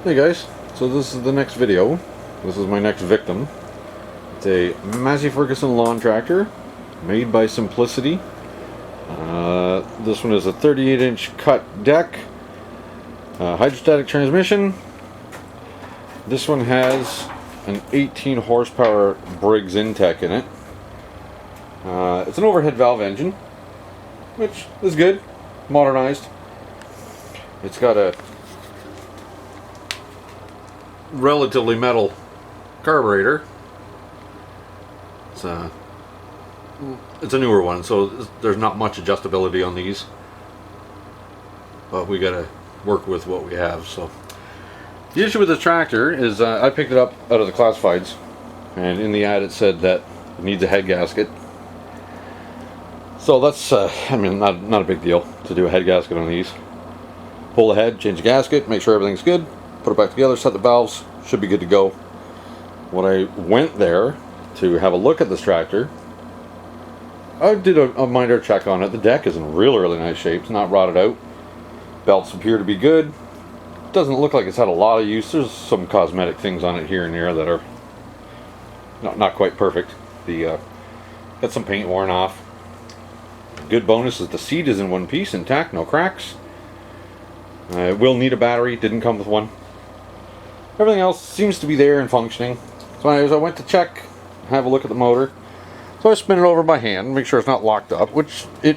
Hey guys, so this is the next video. This is my next victim. It's a Massey Ferguson lawn tractor made by Simplicity. This one is a 38-inch cut deck, hydrostatic transmission. This one has an 18 horsepower Briggs Intech in it. It's an overhead valve engine, which is good, modernized. It's got a relatively metal carburetor. It's a newer one, so there's not much adjustability on these, but we gotta work with what we have. So the issue with this tractor is I picked it up out of the classifieds, and in the ad it said that it needs a head gasket. So that's I mean, not a big deal to do a head gasket on these. Pull the head, change the gasket, make sure everything's good, put it back together, set the valves, should be good to go. When I went there to have a look at this tractor, I did a minor check on it. The deck is in really nice shape. It's not rotted out. Belts appear to be good. Doesn't look like it's had a lot of use. There's some cosmetic things on it here and there that are not quite perfect. Got some paint worn off. Good bonus is the seat is in one piece, intact, no cracks. It will need a battery, didn't come with one. Everything else seems to be there and functioning. So anyways, I went to check, have a look at the motor. So I spin it over by hand, make sure it's not locked up, which it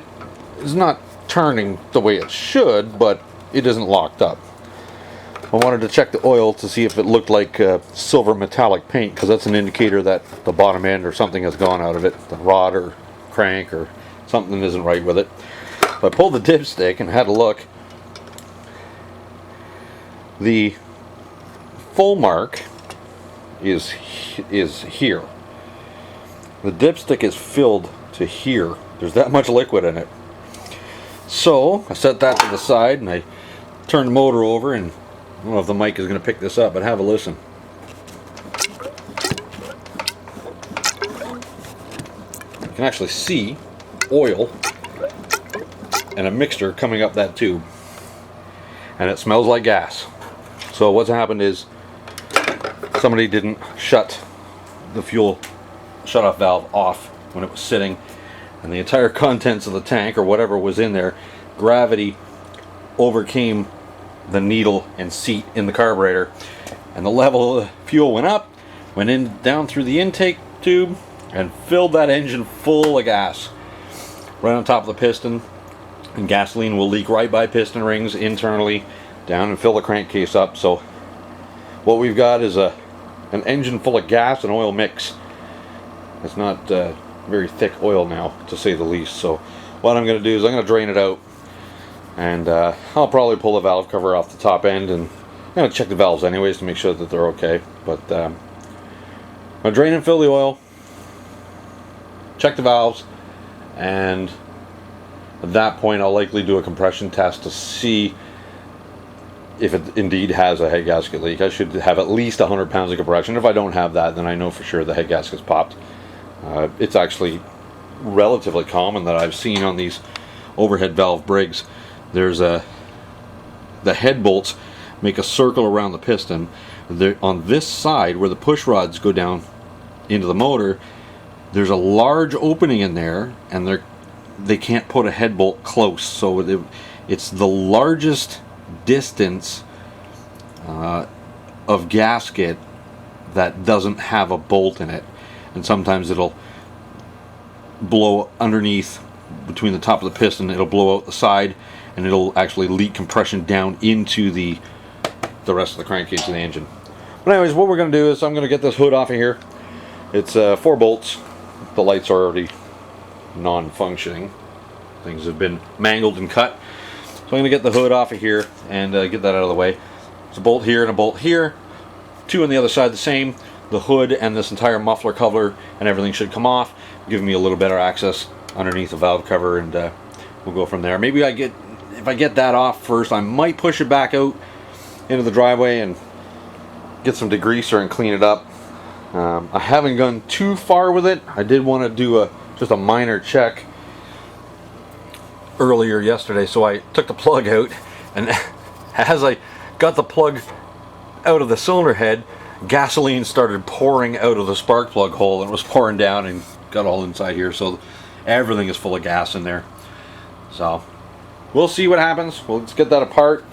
is not turning the way it should, but it isn't locked up. I wanted to check the oil to see if it looked like silver metallic paint, because that's an indicator that the bottom end or something has gone out of it, the rod or crank or something isn't right with it. So I pulled the dipstick and had a look. The full mark is here. The dipstick is filled to here. There's that much liquid in it. So I set that to the side and I turned the motor over, and I don't know if the mic is going to pick this up, but have a listen. You can actually see oil and a mixture coming up that tube, and it smells like gas. So what's happened is somebody didn't shut the fuel shutoff valve off when it was sitting, and the entire contents of the tank or whatever was in there, gravity overcame the needle and seat in the carburetor, and the level of fuel went up, went in down through the intake tube and filled that engine full of gas right on top of the piston, and gasoline will leak right by piston rings internally down and fill the crankcase up. So what we've got is an engine full of gas and oil mix. It's not very thick oil now, to say the least. So what I'm going to do is I'm going to drain it out, and I'll probably pull the valve cover off the top end, and I'm going to check the valves anyways to make sure that they're okay. But I'll drain and fill the oil, check the valves, and at that point I'll likely do a compression test to see if it indeed has a head gasket leak. I should have at least 100 pounds of compression. If I don't have that, then I know for sure the head gasket's popped. It's actually relatively common that I've seen on these overhead valve Briggs. There's the head bolts make a circle around the piston. On this side where the push rods go down into the motor, there's a large opening in there, and they can't put a head bolt close. So it's the largest distance of gasket that doesn't have a bolt in it, and sometimes it'll blow underneath between the top of the piston, it'll blow out the side, and it'll actually leak compression down into the rest of the crankcase of the engine. But anyways, what we're going to do is I'm going to get this hood off of here. It's 4 bolts. The lights are already non-functioning. Things have been mangled and cut. So I'm going to get the hood off of here and get that out of the way. There's a bolt here and a bolt here. 2 on the other side the same. The hood and this entire muffler cover and everything should come off, giving me a little better access underneath the valve cover, and we'll go from there. Maybe if I get that off first, I might push it back out into the driveway and get some degreaser and clean it up. I haven't gone too far with it. I did want to do just a minor check earlier yesterday, so I took the plug out, and as I got the plug out of the cylinder head, gasoline started pouring out of the spark plug hole, and it was pouring down and got all inside here. So everything is full of gas in there. So we'll see what happens. Let's get that apart.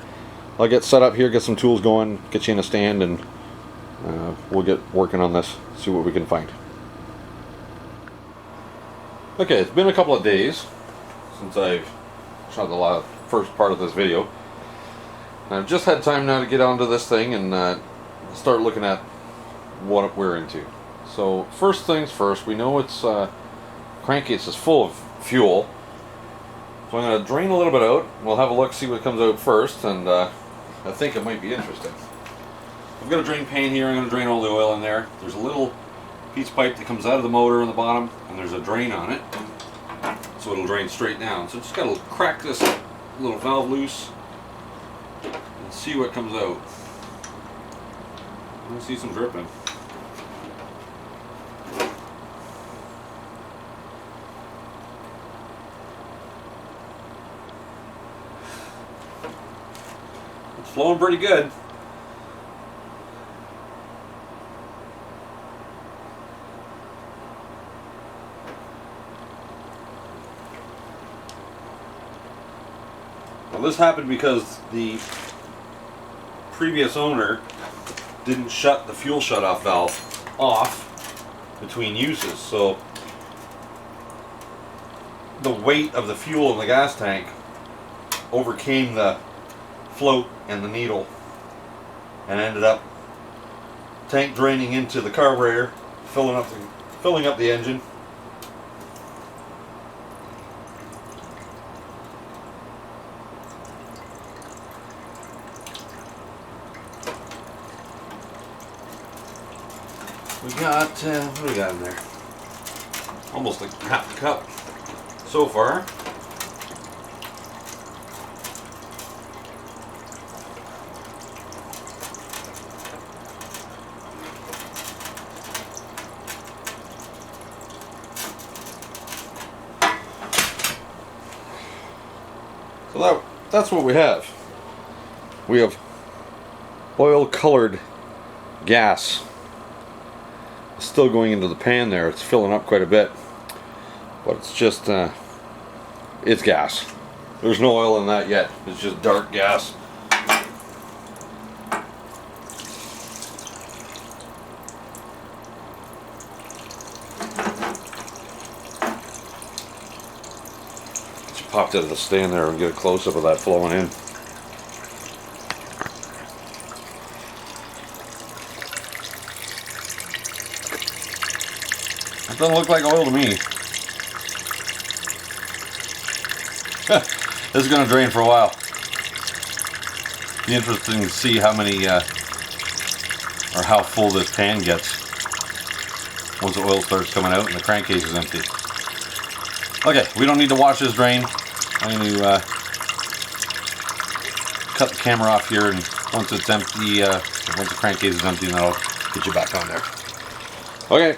I'll get set up here, get some tools going, get you in a stand, and we'll get working on this, see what we can find. Okay, it's been a couple of days since I've shot the first part of this video. I've just had time now to get onto this thing and start looking at what we're into. So first things first, we know its crankcase is full of fuel. So I'm going to drain a little bit out. We'll have a look, see what comes out first, and I think it might be interesting. I've got a drain pan here. I'm going to drain all the oil in there. There's a little piece of pipe that comes out of the motor on the bottom, and there's a drain on it, so it'll drain straight down. So just got to crack this little valve loose and see what comes out. I see some dripping. It's flowing pretty good. Well, this happened because the previous owner didn't shut the fuel shutoff valve off between uses, so the weight of the fuel in the gas tank overcame the float and the needle and ended up tank draining into the carburetor, filling up the engine. We got, what do we got in there? Almost like half a cup so far. So that's what we have. We have oil colored gas still going into the pan there. It's filling up quite a bit, but it's just it's gas. There's no oil in that yet. It's just dark gas. She popped out of the stand there and get a close-up of that flowing in. It doesn't look like oil to me. This is going to drain for a while. Be interesting to see how many or how full this pan gets once the oil starts coming out and the crankcase is empty. Okay, we don't need to watch this drain. I'm going to cut the camera off here, and once it's empty, once the crankcase is empty, then I'll get you back on there. Okay.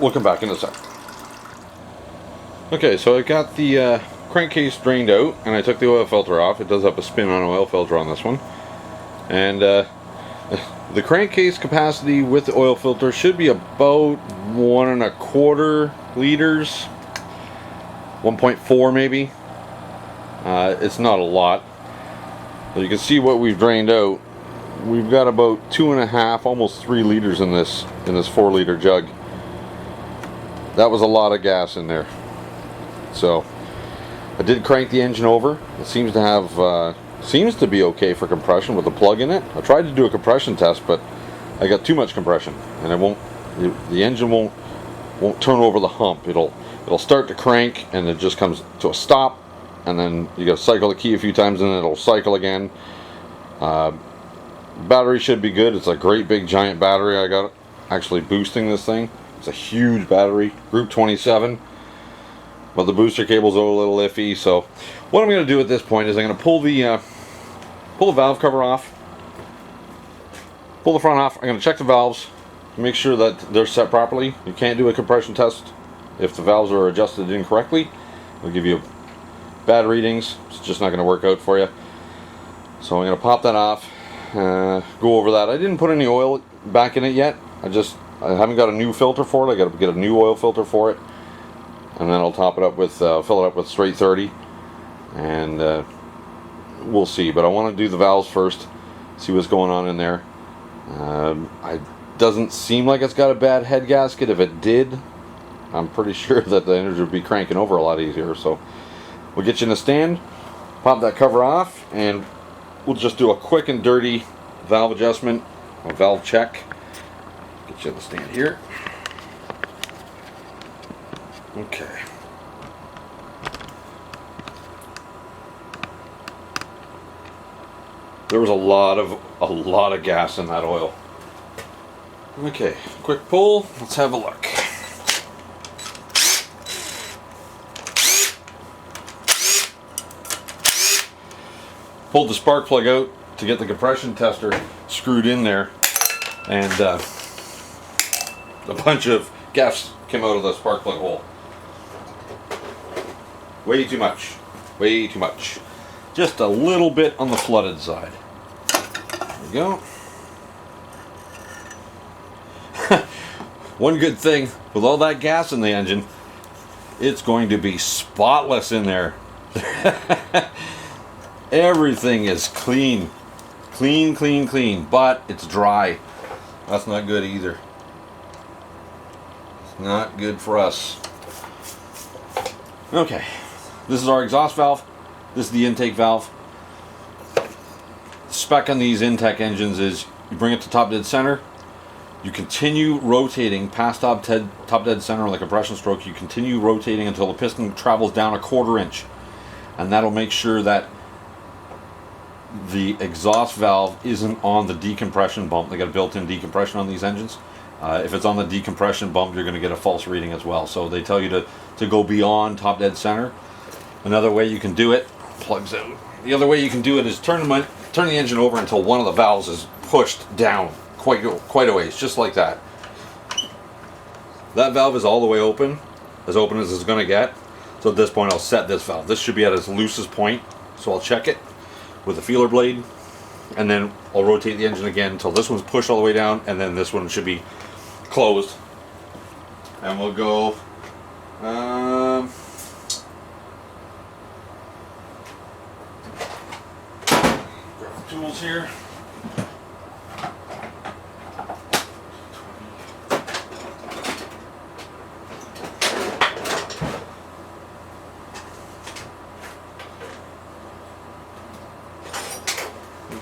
We'll come back in a sec. Okay, so I got the crankcase drained out, and I took the oil filter off. It does have a spin-on oil filter on this one. And the crankcase capacity with the oil filter should be about 1.25 liters. 1.4 maybe. It's not a lot. But you can see what we've drained out. We've got about 2.5, almost 3 liters in this 4-liter jug. That was a lot of gas in there. So I did crank the engine over. It seems to have seems to be okay for compression with the plug in it. I tried to do a compression test, but I got too much compression, and it won't. The engine won't turn over the hump. It'll start to crank, and it just comes to a stop, and then you got to cycle the key a few times, and then it'll cycle again. Battery should be good. It's a great big giant battery I got actually boosting this thing. It's a huge battery, group 27, but the booster cables are a little iffy. So what I'm going to do at this point is I'm going to pull the valve cover off, pull the front off. I'm going to check the valves, make sure that they're set properly. You can't do a compression test if the valves are adjusted incorrectly. It'll give you bad readings. It's just not going to work out for you. So I'm going to pop that off, go over that. I didn't put any oil back in it yet. I haven't got a new filter for it. I got to get a new oil filter for it, and then I'll top it up with fill it up with straight 30, and we'll see. But I want to do the valves first, see what's going on in there. It doesn't seem like it's got a bad head gasket. If it did, I'm pretty sure that the engine would be cranking over a lot easier. So we'll get you in the stand, pop that cover off, and we'll just do a quick and dirty valve adjustment, a valve check. Get you in the stand here. Okay. There was a lot of gas in that oil. Okay, quick pull. Let's have a look. Pulled the spark plug out to get the compression tester screwed in there, and a bunch of gas came out of the spark plug hole. Way too much. Way too much. Just a little bit on the flooded side. There we go. One good thing, with all that gas in the engine, it's going to be spotless in there. Everything is clean. Clean, clean, clean. But it's dry. That's not good either. It's not good for us. Okay. This is our exhaust valve. This is the intake valve. The spec on these Intech engines is you bring it to top dead center. You continue rotating past top dead center on the compression stroke. You continue rotating until the piston travels down a 1/4 inch. And that'll make sure that the exhaust valve isn't on the decompression bump. They got a built-in decompression on these engines. If it's on the decompression bump, you're going to get a false reading as well. So they tell you to go beyond top dead center. Another way you can do it, plugs out. The other way you can do it is turn the engine over until one of the valves is pushed down quite a ways, just like that. That valve is all the way open as it's going to get. So at this point I'll set this valve. This should be at its loosest point, so I'll check it with a feeler blade, and then I'll rotate the engine again until this one's pushed all the way down, and then this one should be closed. And we'll go grab the tools here.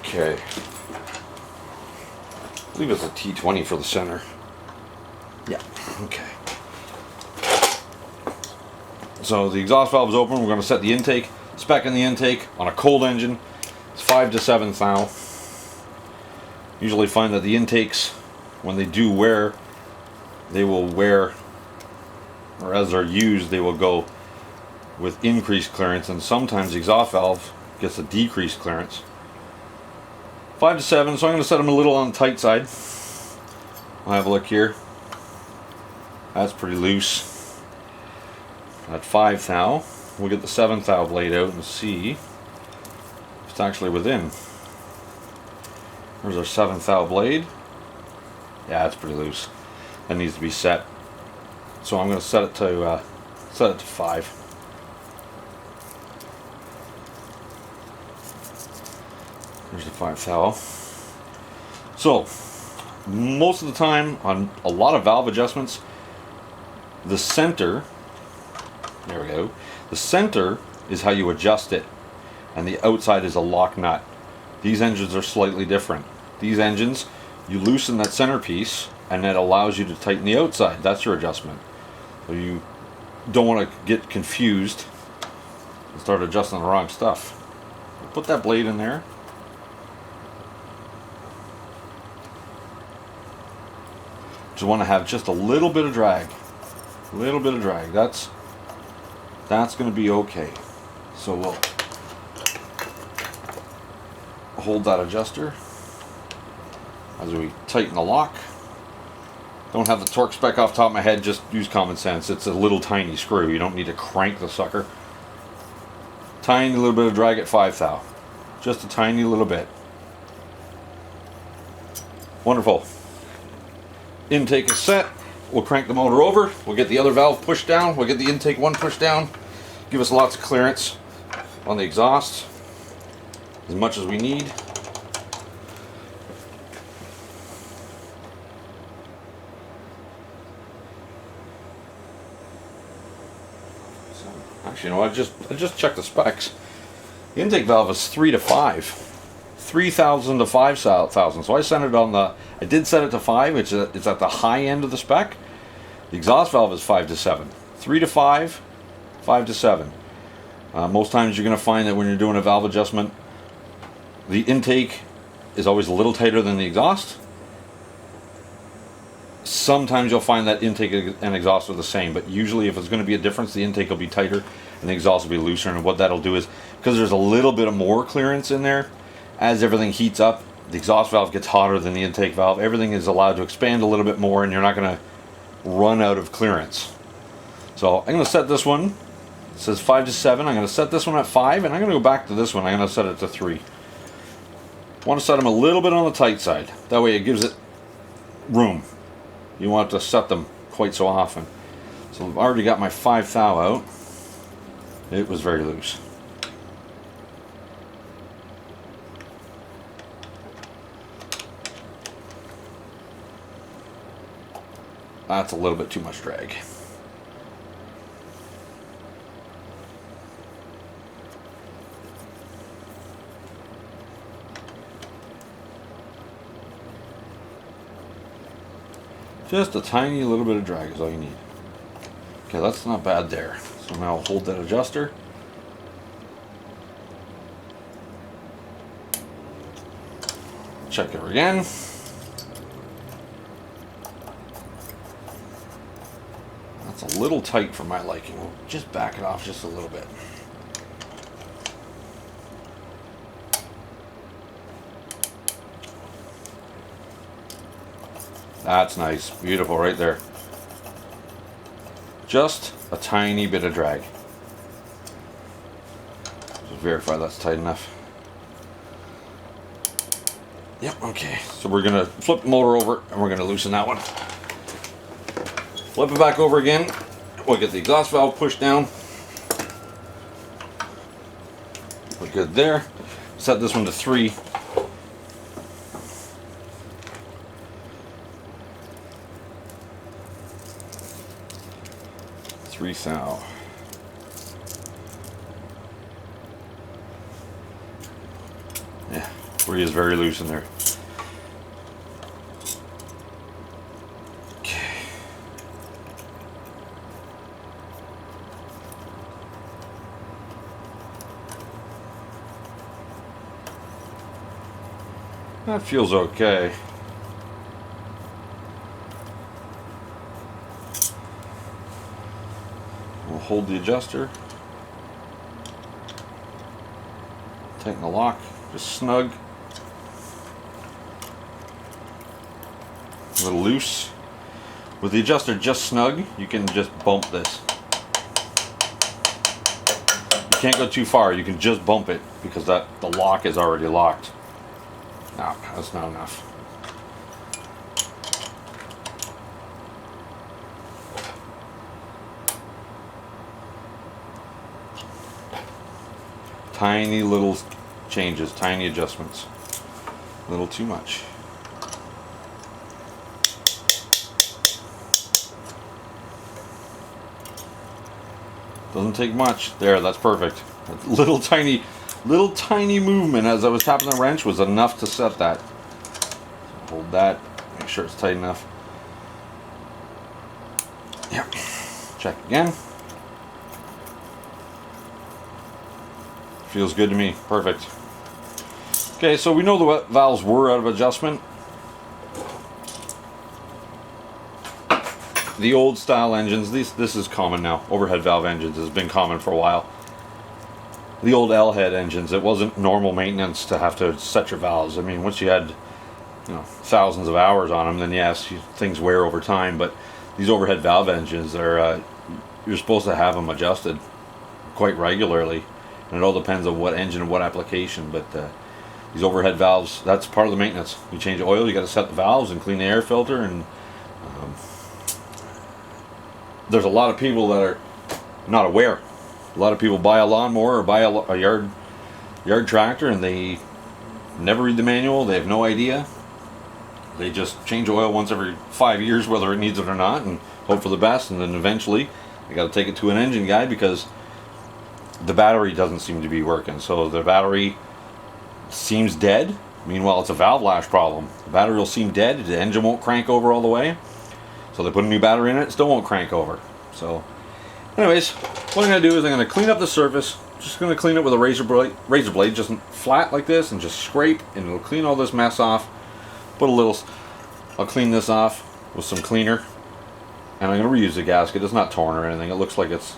Okay. I believe it's a T20 for the center. Yeah, okay. So the exhaust valve is open. We're going to set the intake. Spec in the intake on a cold engine. It's 5 to 7 thou. Usually find that the intakes, when they do wear, they will wear, or as they're used, they will go with increased clearance, and sometimes the exhaust valve gets a decreased clearance. 5 to 7, so I'm going to set them a little on the tight side. I'll have a look here. That's pretty loose. At 5 thou, we'll get the 7 thou blade out and see if it's actually within. There's our 7 thou blade. Yeah, it's pretty loose. That needs to be set. So I'm going to set it to 5. There's the 5 thou. So, most of the time on a lot of valve adjustments, the center, there we go, the center is how you adjust it, and the outside is a lock nut. These engines are slightly different. These engines, you loosen that center piece, and that allows you to tighten the outside. That's your adjustment. So you don't want to get confused and start adjusting the wrong stuff. Put that blade in there. Just want to have just a little bit of drag. A little bit of drag. That's going to be okay. So we'll hold that adjuster as we tighten the lock. Don't have the torque spec off the top of my head, just use common sense. It's a little tiny screw. You don't need to crank the sucker. Tiny little bit of drag at 5 thou. Just a tiny little bit. Wonderful. Intake is set. We'll crank the motor over. We'll get the other valve pushed down. We'll get the intake one pushed down. Give us lots of clearance on the exhaust, as much as we need. Actually, you know, I just checked the specs. The intake valve is 3 to 5, 3,000 to 5,000. So I set it on the. I did set it to 5. It's at the high end of the spec. The exhaust valve is 5 to 7, 3 to 5, 5 to 7. Most times you're going to find that when you're doing a valve adjustment, the intake is always a little tighter than the exhaust. Sometimes you'll find that intake and exhaust are the same, but usually if it's going to be a difference, the intake will be tighter and the exhaust will be looser. And what that'll do is, because there's a little bit of more clearance in there, as everything heats up, the exhaust valve gets hotter than the intake valve. Everything is allowed to expand a little bit more, and you're not going to run out of clearance. So I'm going to set this one. It says 5 to 7. I'm going to set this one at 5, and I'm going to go back to this one. I'm going to set it to 3. Want to set them a little bit on the tight side. That way it gives it room. You want to set them quite so often. So I've already got my 5 thou out. It was very loose. That's a little bit too much drag. Just a tiny little bit of drag is all you need. Okay, that's not bad there. So now I'll hold that adjuster. Check it again. That's a little tight for my liking. We'll just back it off just a little bit. That's nice. Beautiful right there. Just a tiny bit of drag. Just verify that's tight enough. Yep, okay. So we're going to flip the motor over and we're going to loosen that one. Flip it back over again. We'll get the exhaust valve pushed down. We're good there. Set this one to 3. Thou. Yeah, 3 is very loose in there. Okay. That feels okay. Hold the adjuster, tighten the lock, just snug, a little loose. With the adjuster just snug, you can just bump this. You can't go too far, you can just bump it because the lock is already locked. No, that's not enough. Tiny little changes, tiny adjustments. A little too much. Doesn't take much. There, that's perfect. A little tiny movement as I was tapping the wrench was enough to set that. So hold that, make sure it's tight enough. Yep. Check again. Feels good to me. Perfect. Okay, so we know the valves were out of adjustment. The old style engines, this is common now. Overhead valve engines has been common for a while. The old L-head engines, it wasn't normal maintenance to have to set your valves. I mean, once you had, you know, thousands of hours on them, then yes, things wear over time. But these overhead valve engines are, you're supposed to have them adjusted quite regularly. And it all depends on what engine and what application, but these overhead valves, that's part of the maintenance. You change the oil, you got to set the valves and clean the air filter, and there's a lot of people that are not aware. A lot of people buy a lawnmower or buy a yard tractor and they never read the manual. They have no idea. They just change oil once every 5 years, whether it needs it or not, and hope for the best. And then eventually they got to take it to an engine guy because the battery doesn't seem to be working. So the battery seems dead. Meanwhile, it's a valve lash problem. The battery will seem dead. The engine won't crank over all the way. So they put a new battery in it, it still won't crank over. So anyways, what I'm going to do is I'm going to clean up the surface. Just going to clean it with a razor blade, just flat like this, and just scrape, and it'll clean all this mess off. I'll clean this off with some cleaner, and I'm going to reuse the gasket. It's not torn or anything. It looks like it's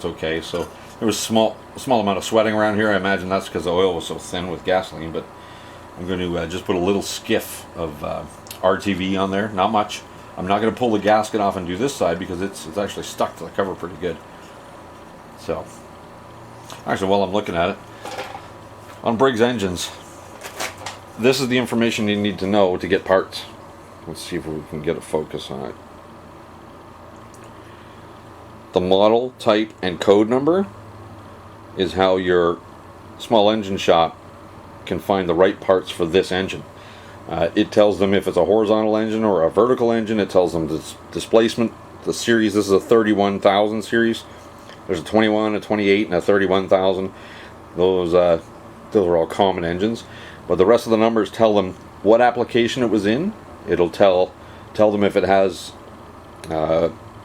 okay. So there was a small amount of sweating around here. I imagine that's because the oil was so thin with gasoline. But I'm going to just put a little skiff of RTV on there. Not much. I'm not going to pull the gasket off and do this side because it's actually stuck to the cover pretty good. So, actually, while I'm looking at it, on Briggs engines, this is the information you need to know to get parts. Let's see if we can get a focus on it. The model, type, and code number is how your small engine shop can find the right parts for this engine. It tells them if it's a horizontal engine or a vertical engine. It tells them the displacement, the series. This is a 31,000 series. There's a 21, a 28, and a 31,000. Those are all common engines. But the rest of the numbers tell them what application it was in. It'll tell them if it has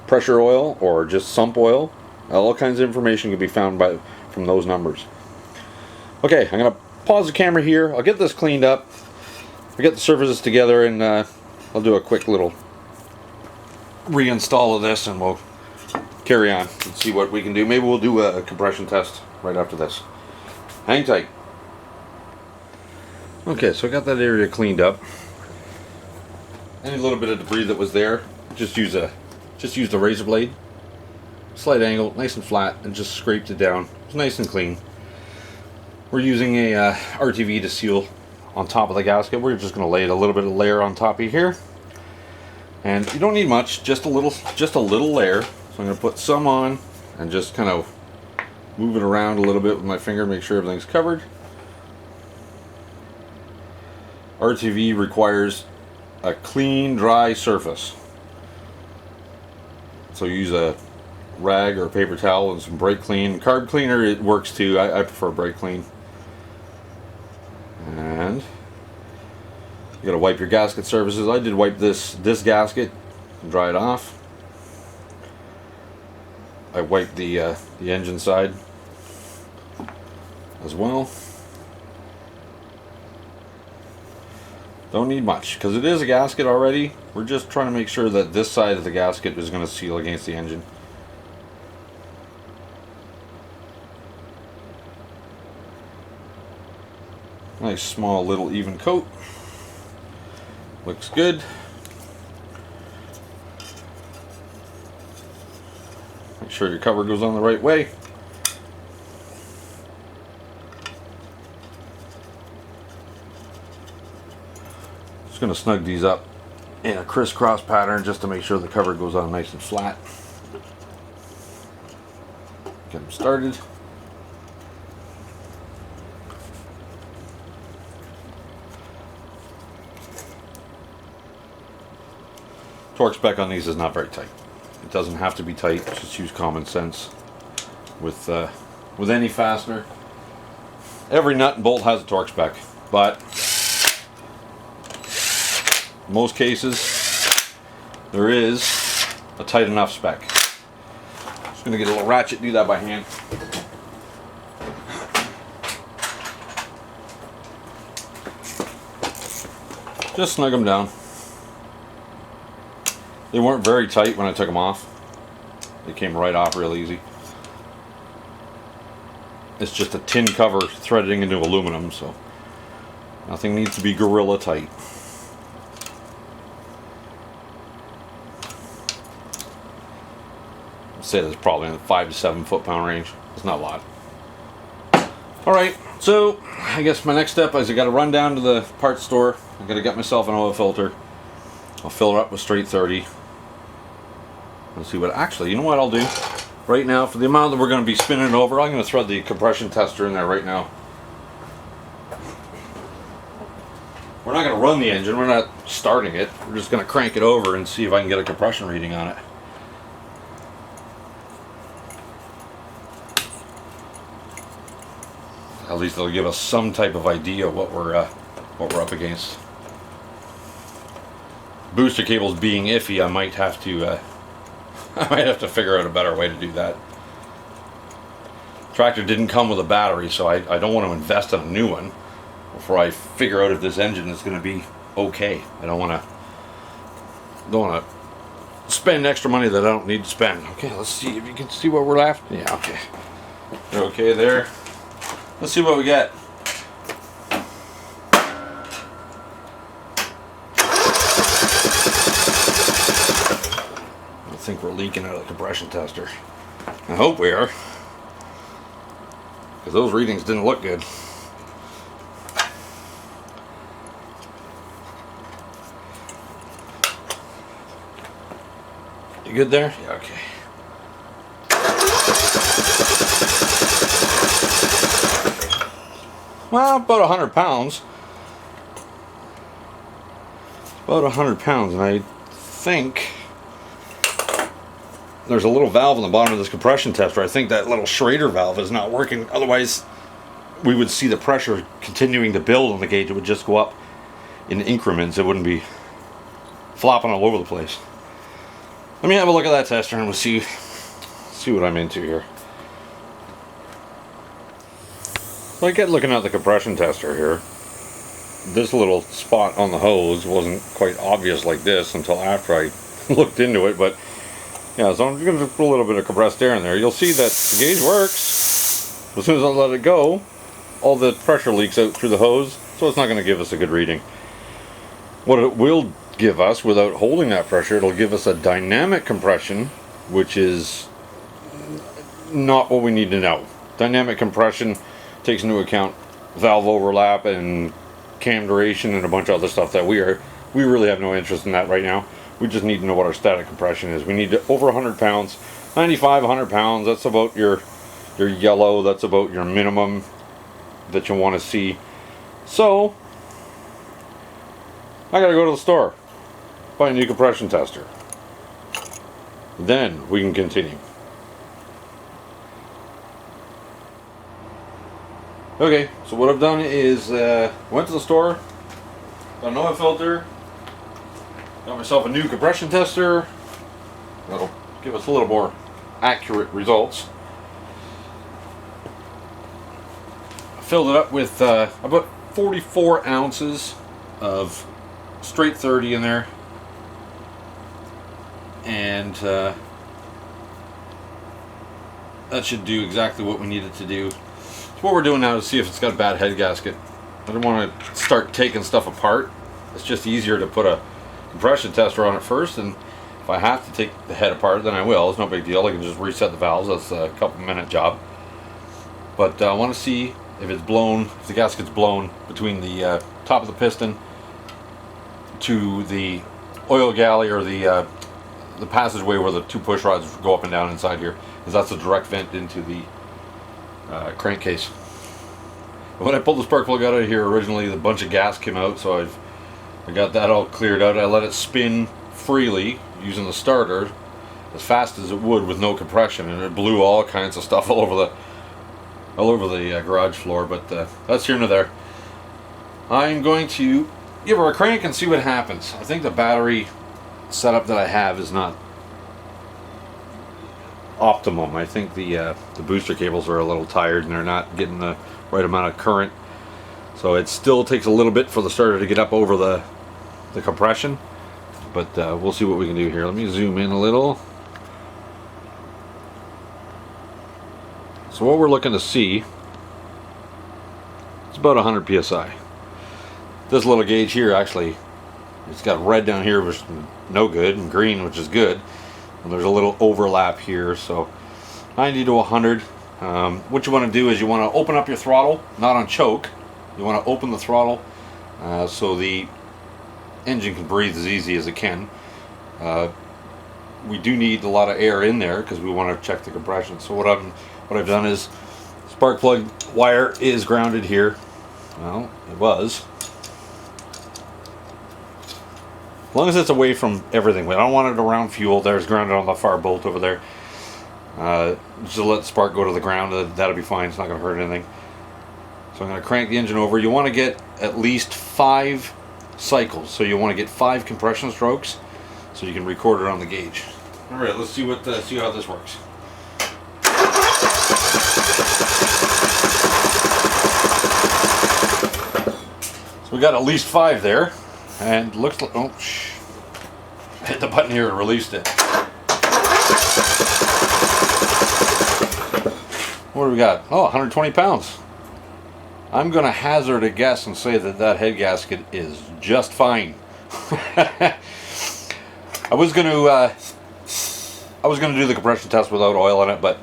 pressure oil or just sump oil. All kinds of information can be found from those numbers. Okay, I'm going to pause the camera here. I'll get this cleaned up. I'll get the surfaces together, and I'll do a quick little reinstall of this, and we'll carry on and see what we can do. Maybe we'll do a compression test right after this. Hang tight. Okay, so I got that area cleaned up. Any little bit of debris that was there, just use the razor blade, slight angle, nice and flat, and just scraped it down. It's nice and clean. We're using a RTV to seal on top of the gasket. We're just going to lay a little bit of layer on top of here, and you don't need much, just a little layer. So I'm going to put some on and just kind of move it around a little bit with my finger, make sure everything's covered. RTV requires a clean, dry surface, so use a rag or a paper towel and some brake clean. Carb cleaner, it works too. I prefer brake clean. And you gotta wipe your gasket surfaces. I did wipe this gasket and dry it off. I wiped the engine side as well. Don't need much because it is a gasket already. We're just trying to make sure that this side of the gasket is going to seal against the engine. Nice small little even coat. Looks good. Make sure your cover goes on the right way. Just going to snug these up in a crisscross pattern just to make sure the cover goes on nice and flat. Get them started. Torque spec on these is not very tight. It doesn't have to be tight. Just use common sense with any fastener. Every nut and bolt has a torque spec, but in most cases there is a tight enough spec. Just going to get a little ratchet, do that by hand. Just snug them down. They weren't very tight when I took them off. They came right off real easy. It's just a tin cover threading into aluminum, so nothing needs to be gorilla tight. I'd say that's probably in the 5 to 7 foot-pound range. It's not a lot. Alright, So I guess my next step is I got to run down to the parts store. I got to get myself an oil filter. I'll fill it up with straight 30. Let's see what, actually, you know what I'll do? Right now, for the amount that we're going to be spinning it over, I'm going to throw the compression tester in there right now. We're not going to run the engine, we're not starting it. We're just going to crank it over and see if I can get a compression reading on it. At least it'll give us some type of idea what we're up against. Booster cables being iffy, I might have to figure out a better way to do that. Tractor didn't come with a battery, so I don't want to invest in a new one before I figure out if this engine is going to be okay. I don't want to spend extra money that I don't need to spend. Okay, let's see if you can see what we're after. Yeah, okay. You're okay there. Let's see what we get. I think we're leaking out of the compression tester. I hope we are, because those readings didn't look good. You good there? Yeah, okay. Well, about 100 pounds. About 100 pounds, and I think there's a little valve on the bottom of this compression tester. I think that little Schrader valve is not working. Otherwise, we would see the pressure continuing to build on the gauge. It would just go up in increments. It wouldn't be flopping all over the place. Let me have a look at that tester and we'll see what I'm into here. So I get looking at the compression tester here. This little spot on the hose wasn't quite obvious like this until after I looked into it, but yeah, so I'm going to put a little bit of compressed air in there. You'll see that the gauge works. As soon as I let it go, all the pressure leaks out through the hose, so it's not going to give us a good reading. What it will give us, without holding that pressure, it'll give us a dynamic compression, which is not what we need to know. Dynamic compression takes into account valve overlap and cam duration and a bunch of other stuff that we really have no interest in that right now. We just need to know what our static compression is. We need to, over 100 pounds, 95, 100 pounds, that's about your yellow, that's about your minimum that you want to see. So, I gotta go to the store, buy a new compression tester. Then we can continue. Okay, so what I've done is went to the store, got an oil filter, got myself a new compression tester. That'll give us a little more accurate results. I filled it up with about 44 ounces of straight 30 in there, and that should do exactly what we need it to do. So what we're doing now is see if it's got a bad head gasket. I don't want to start taking stuff apart. It's just easier to put a compression tester on it first, and if I have to take the head apart, then I will. It's no big deal. I can just reset the valves. That's a couple-minute job. But I want to see if it's blown, if the gasket's blown between the top of the piston to the oil galley, or the passageway where the two push rods go up and down inside here, because that's a direct vent into the crankcase. When I pulled the spark plug out of here originally, a bunch of gas came out, so I got that all cleared out. I let it spin freely using the starter as fast as it would with no compression, and it blew all kinds of stuff all over the garage floor. But that's here and there. I'm going to give her a crank and see what happens. I think the battery setup that I have is not optimum. I think the booster cables are a little tired and they're not getting the right amount of current, so it still takes a little bit for the starter to get up over the compression, but we'll see what we can do here. Let me zoom in a little. So what we're looking to see, it's about 100 psi. This little gauge here, actually, it's got red down here, which is no good, and green, which is good. And there's a little overlap here, so 90 to 100. What you want to do is you want to open up your throttle, not on choke. You want to open the throttle so the engine can breathe as easy as it can. We do need a lot of air in there because we want to check the compression. So what I've done is, spark plug wire is grounded here. Well, it was. As long as it's away from everything. I don't want it around fuel. There's grounded on the far bolt over there. Just let the spark go to the ground. That'll be fine. It's not going to hurt anything. So I'm going to crank the engine over. You want to get at least 5 cycles. So you want to get 5 compression strokes so you can record it on the gauge. Alright, let's see how this works. So we got at least 5 there. And looks like, oh, hit the button here and released it. What do we got? Oh, 120 pounds. I'm going to hazard a guess and say that head gasket is just fine. I was going to do the compression test without oil in it, but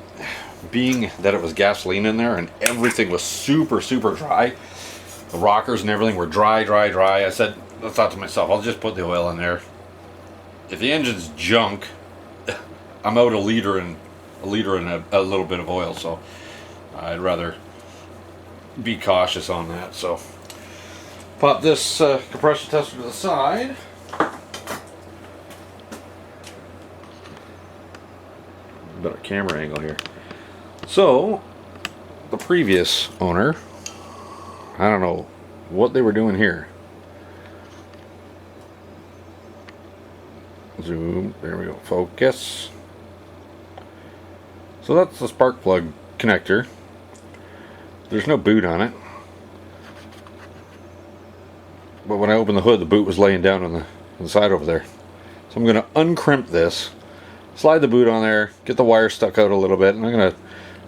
being that it was gasoline in there and everything was super dry, the rockers and everything were dry. I thought to myself, I'll just put the oil in there. If the engine's junk, I'm out a liter and a little bit of oil, so I'd rather be cautious on that. So pop this compression tester to the side. Better camera angle here. So the previous owner, I don't know what they were doing here. Zoom, there we go, focus. So that's the spark plug connector. There's no boot on it. But when I opened the hood, the boot was laying down on the side over there. So I'm going to uncrimp this, slide the boot on there, get the wire stuck out a little bit, and I'm going to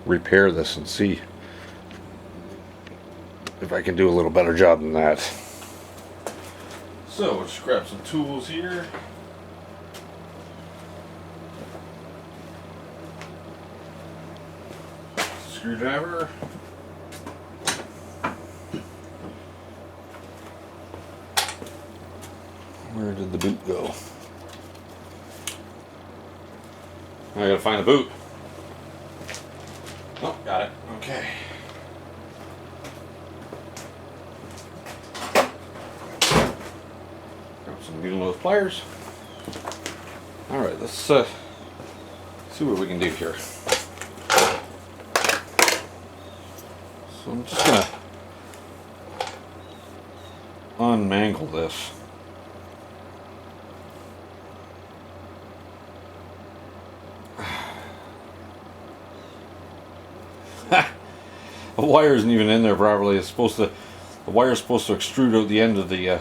repair this and see if I can do a little better job than that. So let's grab some tools here. Screwdriver. Where did the boot go? I gotta find the boot. Oh, got it. Okay. Grab some needle nose pliers. Alright, let's see what we can do here. So I'm just gonna unmangle this. The wire isn't even in there properly. The wire is supposed to extrude out the end of the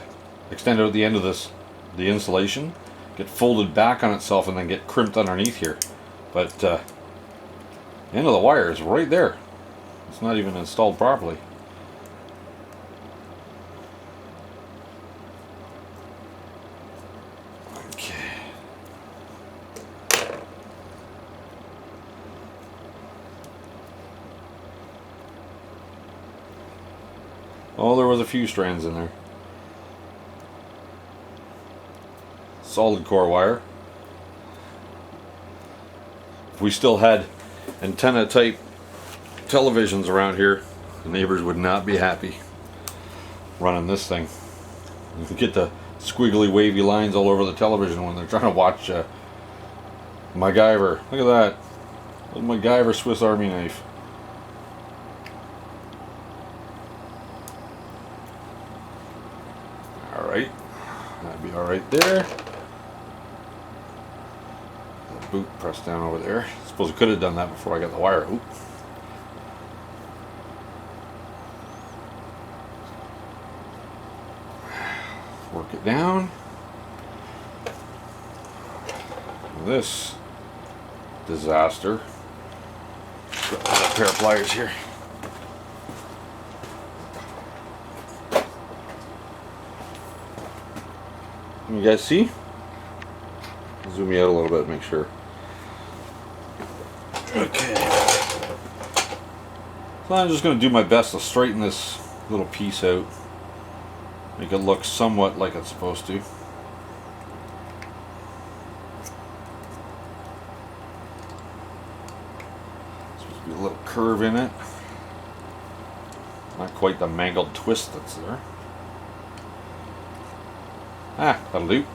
extend out the end of the insulation, get folded back on itself, and then get crimped underneath here. But the end of the wire is right there. It's not even installed properly. Okay. Oh, there was a few strands in there. Solid core wire. If we still had antenna type televisions around here, the neighbors would not be happy running this thing. You can get the squiggly wavy lines all over the television when they're trying to watch MacGyver. Look at that. A MacGyver Swiss Army knife. Alright. That'd be alright there. The boot pressed down over there. Suppose I could have done that before I got the wire out. Work it down. This disaster. Got a pair of pliers here. Can you guys see? Zoom me out a little bit, make sure. Okay. So I'm just going to do my best to straighten this little piece out. Make it look somewhat like it's supposed to. Supposed to be a little curve in it. Not quite the mangled twist that's there. That'll do.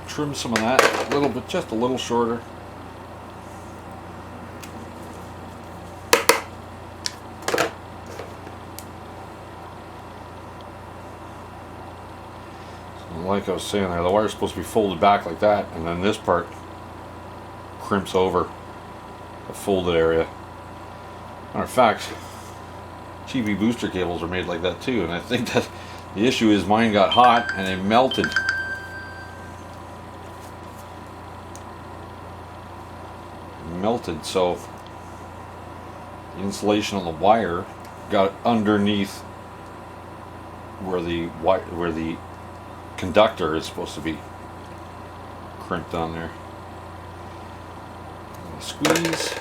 Trim some of that a little bit, just a little shorter. Like I was saying there, the wire's supposed to be folded back like that, and then this part crimps over the folded area. Matter of fact, TV booster cables are made like that too, and I think that the issue is mine got hot and they melted. So the insulation on the wire got underneath where the conductor is supposed to be crimped on there. Squeeze.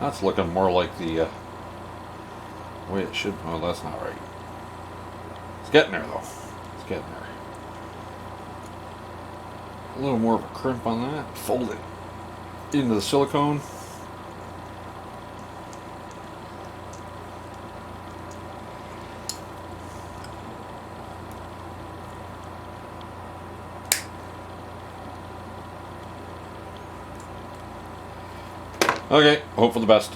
That's looking more like the way it should. Oh, that's not right. It's getting there though. It's getting there. A little more of a crimp on that. Fold it into the silicone. Okay, hope for the best.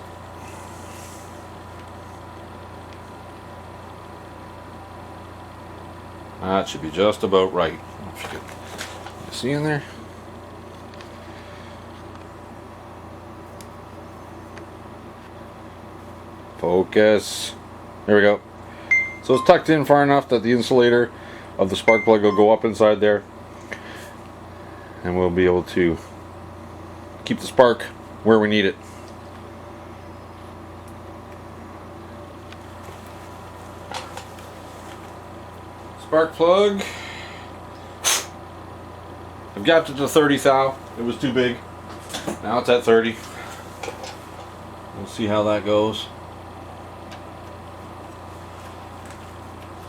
That should be just about right. If you can see in there. Focus. There we go. So it's tucked in far enough that the insulator of the spark plug will go up inside there, and we'll be able to keep the spark where we need it. Spark plug. I've got it to 30 thou. It was too big. Now it's at 30. We'll see how that goes.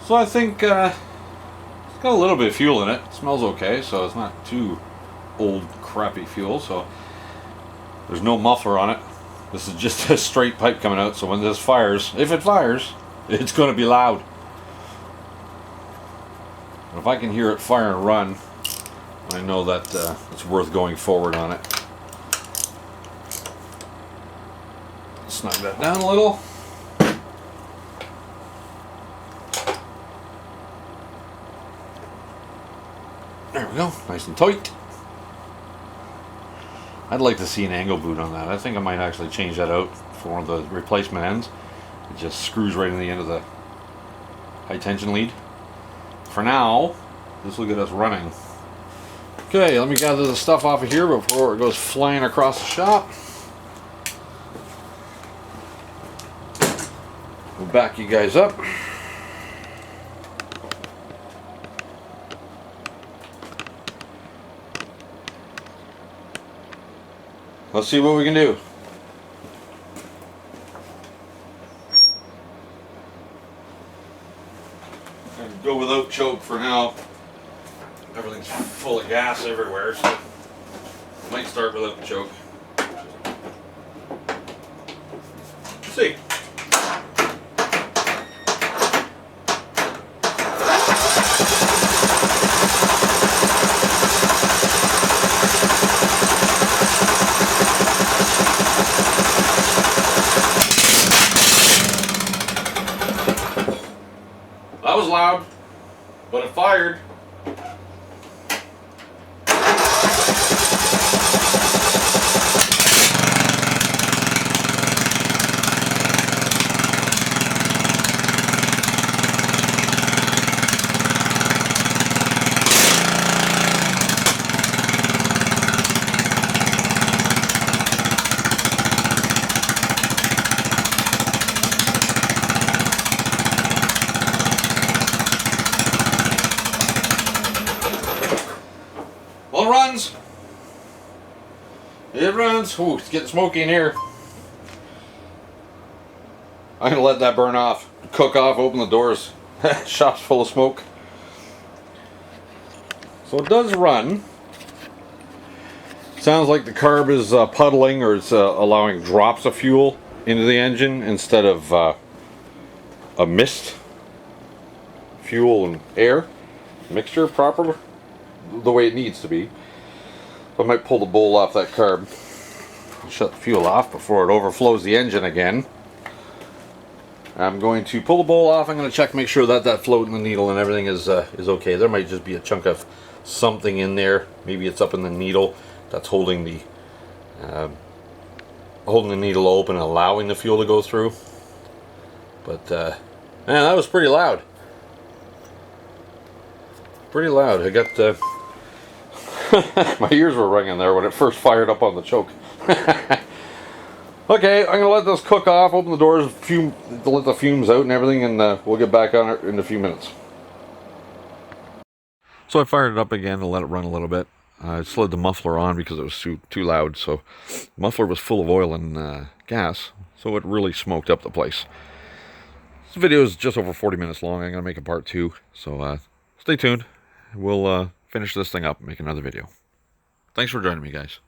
So I think it's got a little bit of fuel in it. It smells okay, so it's not too old crappy fuel. So there's no muffler on it. This is just a straight pipe coming out, so when this fires, if it fires, it's going to be loud. But if I can hear it fire and run, I know that it's worth going forward on it. Snug that down a little. There we go, nice and tight. I'd like to see an angle boot on that. I think I might actually change that out for one of the replacement ends. It just screws right in the end of the high tension lead. For now, this will get us running. Okay, let me gather the stuff off of here before it goes flying across the shop. We'll back you guys up. Let's see what we can do. I can go without choke for now. Everything's full of gas everywhere, so I might start without the choke. Let's see. That was loud, but it fired. It runs. Ooh, it's getting smoky in here. I'm gonna let that burn off, cook off, open the doors. Shop's full of smoke. So it does run. Sounds like the carb is puddling, or it's allowing drops of fuel into the engine instead of a mist. Fuel and air mixture proper, the way it needs to be. So I might pull the bowl off that carb. Shut the fuel off before it overflows the engine again. I'm going to pull the bowl off. I'm going to check, make sure that that float in the needle and everything is okay. There might just be a chunk of something in there. Maybe it's up in the needle that's holding the needle open, allowing the fuel to go through. But man, that was pretty loud. Pretty loud. I got my ears were ringing there when it first fired up on the choke. Okay, I'm gonna let this cook off. Open the doors, let the fumes out and everything, and we'll get back on it in a few minutes. So I fired it up again to let it run a little bit. I slid the muffler on because it was too loud. So the muffler was full of oil and gas, so it really smoked up the place. This video is just over 40 minutes long. I'm gonna make a part 2, so stay tuned. We'll finish this thing up and make another video. Thanks for joining me, guys.